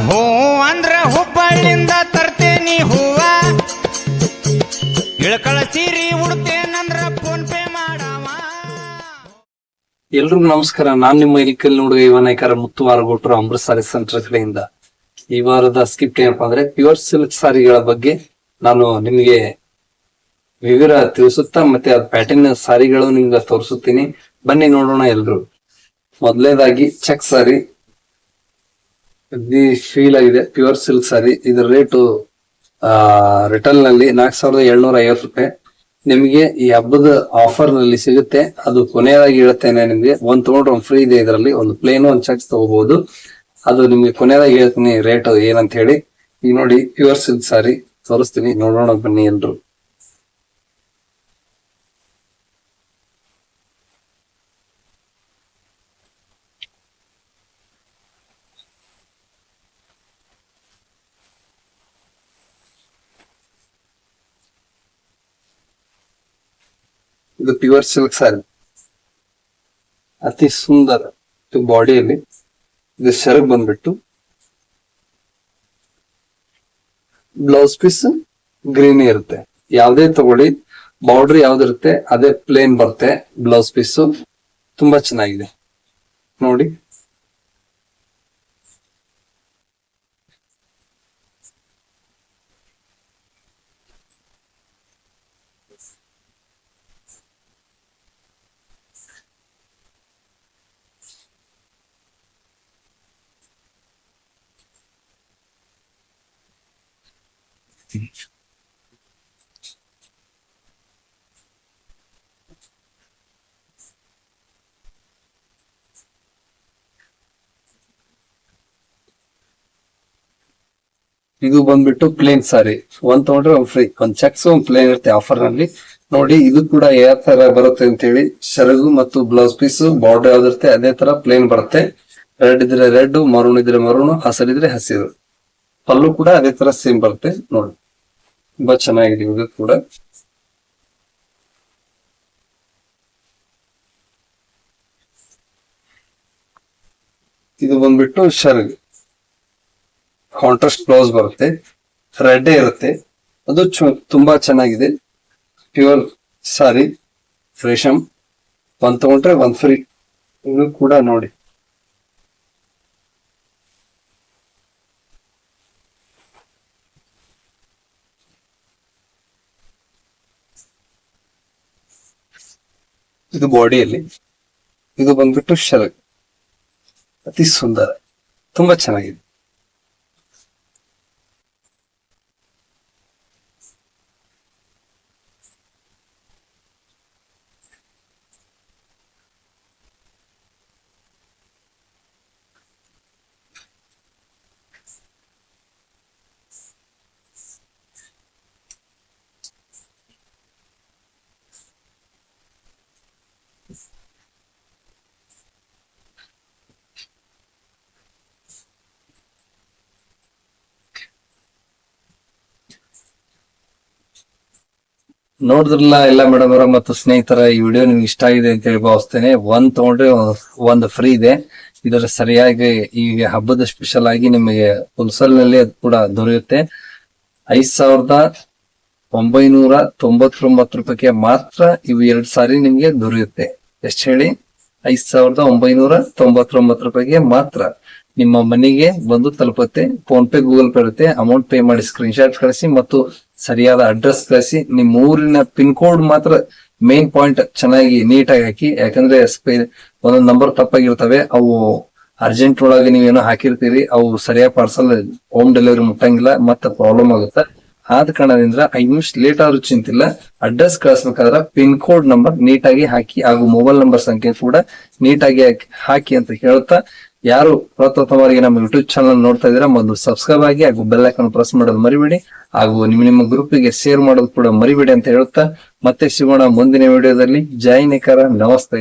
ಹೋ ಅಂದ್ರ ಹುಬ್ಬಳ್ಳಿಂದ ತರ್ತೇನಿ ಹೂವ ಇಳಕಳ ಸೀರಿ ಉಡ್ತೇನಂದ್ರ ಫೋನ್ ಪೇ ಮಾಡವ. ಎಲ್ರಿಗೂ ನಮಸ್ಕಾರ. ನಾನ್ ನಿಮ್ಮ ಇಲಿಕಲ್ ನೋಡುವ ಯುವ ನಾಯಕರ ಮುತ್ತು ಮಾರುಗೋಟ್ರು ಅಮೃತ್ ಸಾರಿ ಸೆಂಟರ್ ಕಡೆಯಿಂದ. ಈ ವಾರದ ಸ್ಕಿಪ್ಟ್ ಏನಪ್ಪಾ ಅಂದ್ರೆ ಪ್ಯೂರ್ ಸಿಲ್ಕ್ ಸಾರಿಗಳ ಬಗ್ಗೆ ನಾನು ನಿಮಗೆ ವಿವರ ತಿಳಿಸುತ್ತಾ ಮತ್ತೆ ಅದ್ ಪ್ಯಾಟರ್ನ್ ಸಾರಿಗಳು ನಿಮ್ಗೆ ತೋರಿಸುತ್ತೀನಿ. ಬನ್ನಿ ನೋಡೋಣ ಎಲ್ರು. ಮೊದಲನೇದಾಗಿ ಚೆಕ್ ಸಾರಿ ಫೀಲ್ ಆಗಿದೆ, ಪ್ಯೂರ್ ಸಿಲ್ಕ್ ಸಾರಿ. ಇದರ ರೇಟು ರಿಟೇಲ್ ನಲ್ಲಿ 4750 ನಿಮಗೆ ಈ ಹಬ್ಬದ ಆಫರ್ ನಲ್ಲಿ ಸಿಗುತ್ತೆ. ಅದು ಕೊನೆಯದಾಗಿ ಹೇಳ್ತೇನೆ ನಿಮ್ಗೆ, ಒಂದ್ ತಗೊಂಡ್ರೆ ಒಂದ್ ಫ್ರೀ ಇದೆ. ಇದರಲ್ಲಿ ಒಂದು ಪ್ಲೇನ್ ಒಂದ್ ಚೆಕ್ಸ್ ತಗೋಬಹುದು. ಅದು ನಿಮ್ಗೆ ಕೊನೆಯದಾಗಿ ಹೇಳ್ತೀನಿ ರೇಟ್ ಏನಂತ ಹೇಳಿ. ಈಗ ನೋಡಿ ಪ್ಯೂರ್ ಸಿಲ್ಕ್ ಸಾರಿ ತೋರಿಸ್ತೀನಿ, ನೋಡೋಣ ಬನ್ನಿ ಎಲ್ರು. ಇದು ಪ್ಯೂರ್ ಸಿಲ್ಕ್ ಸಾರಿ, ಅತಿ ಸುಂದರ ಬಾಡಿಯಲ್ಲಿ. ಇದು ಶರ್ಟ್ ಬಂದ್ಬಿಟ್ಟು ಬ್ಲೌಸ್ ಪೀಸ್ ಗ್ರೀನ್ ಇರುತ್ತೆ. ಯಾವ್ದೇ ತಗೊಳ್ಳಿ, ಬಾರ್ಡರ್ ಯಾವ್ದಿರುತ್ತೆ ಅದೇ ಪ್ಲೇನ್ ಬರುತ್ತೆ. ಬ್ಲೌಸ್ ಪೀಸ್ ತುಂಬಾ ಚೆನ್ನಾಗಿದೆ ನೋಡಿ. ಇದು ಬಂದ್ಬಿಟ್ಟು ಪ್ಲೇನ್ ಸಾರಿ. ಒಂದ್ ತಗೊಂಡ್ರೆ ಒಂದ್ ಫ್ರೀ, ಒಂದ್ ಚೆಕ್ಸ್ ಒಂದ್ ಪ್ಲೇನ್ ಇರುತ್ತೆ ಆಫರ್ ನಲ್ಲಿ. ನೋಡಿ ಇದು ಕೂಡ ಯಾವ ತರ ಬರುತ್ತೆ ಅಂತ ಹೇಳಿ. ಸೆರಗು ಮತ್ತು ಬ್ಲೌಸ್ ಪೀಸ್ ಬಾರ್ಡರ್ ಯಾವ್ದಿರುತ್ತೆ ಅದೇ ತರ ಪ್ಲೇನ್ ಬರುತ್ತೆ. ರೆಡ್ ಇದ್ರೆ ರೆಡ್, ಮರೂನ್ ಇದ್ರೆ ಮರೂನ್, ಹಸಿರಿದ್ರೆ ಹಸಿರು. ಪಲ್ಲು ಕೂಡ ಅದೇ ತರ ಸೇಮ್ ಬರುತ್ತೆ ನೋಡಿ. ತುಂಬಾ ಚೆನ್ನಾಗಿದೆ ಇದು ಕೂಡ. ಇದು ಬಂದ್ಬಿಟ್ಟು ಶರ್ಗ್ ಕಾಂಟ್ರಾಸ್ಟ್ ಬ್ಲೌಸ್ ಬರುತ್ತೆ, ರೆಡ್ ಇರುತ್ತೆ. ಅದು ತುಂಬಾ ಚೆನ್ನಾಗಿದೆ. ಪ್ಯೂರ್ ಸಾರಿ ರೇಷಮ್. ಒಂದ್ ತಗೊಂಡ್ರೆ ಒಂದ್ ಫ್ರೀ. ಇದು ಕೂಡ ನೋಡಿ. ಇದು ಬಾಡಿಯಲ್ಲಿ. ಇದು ಬಂದ್ಬಿಟ್ಟು ಶರ್ಗ್, ಅತಿ ಸುಂದರ, ತುಂಬಾ ಚೆನ್ನಾಗಿದೆ. ನೋಡಿದ್ರಲ್ಲ ಎಲ್ಲ ಮೇಡಮ್ ಅವರ ಮತ್ತು ಸ್ನೇಹಿತರ, ಈ ವಿಡಿಯೋ ನಿಮ್ಗೆ ಇಷ್ಟ ಆಗಿದೆ ಅಂತ ಹೇಳಿ ಭಾವಿಸ್ತೇನೆ. ಒಂದ್ ತಗೊಂಡ್ರೆ ಒಂದ್ ಫ್ರೀ ಇದೆ. ಇದರ ಸರಿಯಾಗಿ ಈಗ ಹಬ್ಬದ ಸ್ಪೆಷಲ್ ಆಗಿ ನಿಮಗೆ ಹೋಲ್ಸೇಲ್ ನಲ್ಲಿ ಅದು ಕೂಡ ದೊರೆಯುತ್ತೆ. 5999 ರೂಪಾಯಿಗೆ ಮಾತ್ರ ಇವು 2 ಸಾರಿ ನಿಮ್ಗೆ ದೊರೆಯುತ್ತೆ. ಎಷ್ಟು ಹೇಳಿ? 5999 ರೂಪಾಯಿಗೆ ಮಾತ್ರ ನಿಮ್ಮ ಮನೆಗೆ ಬಂದು ತಲುಪುತ್ತೆ. ಫೋನ್ ಪೇ, ಗೂಗಲ್ ಪೇ ಇರುತ್ತೆ. ಅಮೌಂಟ್ ಪೇ ಮಾಡಿ ಸ್ಕ್ರೀನ್ ಶಾಟ್ ಕಳಿಸಿ ಮತ್ತು ಸರಿಯಾದ ಅಡ್ರೆಸ್ ಕಳಿಸಿ. ನಿಮ್ಮ ಊರಿನ ಪಿನ್ ಕೋಡ್ ಮಾತ್ರ ಮೇನ್ ಪಾಯಿಂಟ್ ಚೆನ್ನಾಗಿ ನೀಟಾಗಿ ಹಾಕಿ. ಯಾಕಂದ್ರೆ ಒಂದೊಂದು ನಂಬರ್ ತಪ್ಪಾಗಿರ್ತವೆ. ಅವು ಅರ್ಜೆಂಟ್ ಒಳಗೆ ನೀವೇನೋ ಹಾಕಿರ್ತೀರಿ, ಅವು ಸರಿಯಾಗಿ ಪಾರ್ಸಲ್ ಹೋಮ್ ಡೆಲಿವರಿ ಮುಟ್ಟಂಗಿಲ್ಲ, ಮತ್ತೆ ಪ್ರಾಬ್ಲಮ್ ಆಗುತ್ತೆ. ಆದ ಕಾರಣದಿಂದ 5 ನಿಮಿಷ ಲೇಟ್ ಆದ್ರೂ ಚಿಂತಿಲ್ಲ. ಅಡ್ರೆಸ್ ಕಳಿಸ್ಬೇಕಾದ್ರೆ ಪಿನ್ ಕೋಡ್ ನಂಬರ್ ನೀಟಾಗಿ ಹಾಕಿ, ಹಾಗೂ ಮೊಬೈಲ್ ನಂಬರ್ ಸಂಖ್ಯೆ ಕೂಡ ನೀಟಾಗಿ ಹಾಕಿ ಅಂತ ಹೇಳ್ತಾ, ಯಾರು ಪ್ರಥಮವಾಗಿ ನಮ್ಮ ಯೂಟ್ಯೂಬ್ ಚಾನಲ್ ನೋಡ್ತಾ ಇದ್ದೀರಾ ಮೊದಲು ಸಬ್ಸ್ಕ್ರೈಬ್ ಆಗಿ ಹಾಗೂ ಬೆಲ್ ಐಕಾನ್ ಪ್ರೆಸ್ ಮಾಡೋದು ಮರಿಬೇಡಿ. ಹಾಗೂ ನಿಮ್ಮ ಗ್ರೂಪ್ಗೆ ಶೇರ್ ಮಾಡೋದು ಕೂಡ ಮರಿಬೇಡಿ ಅಂತ ಹೇಳ್ತಾ ಮತ್ತೆ ಸಿಗೋಣ ಮುಂದಿನ ವಿಡಿಯೋದಲ್ಲಿ. ಜೈ ನೇಕಾರ, ನಮಸ್ತೆ.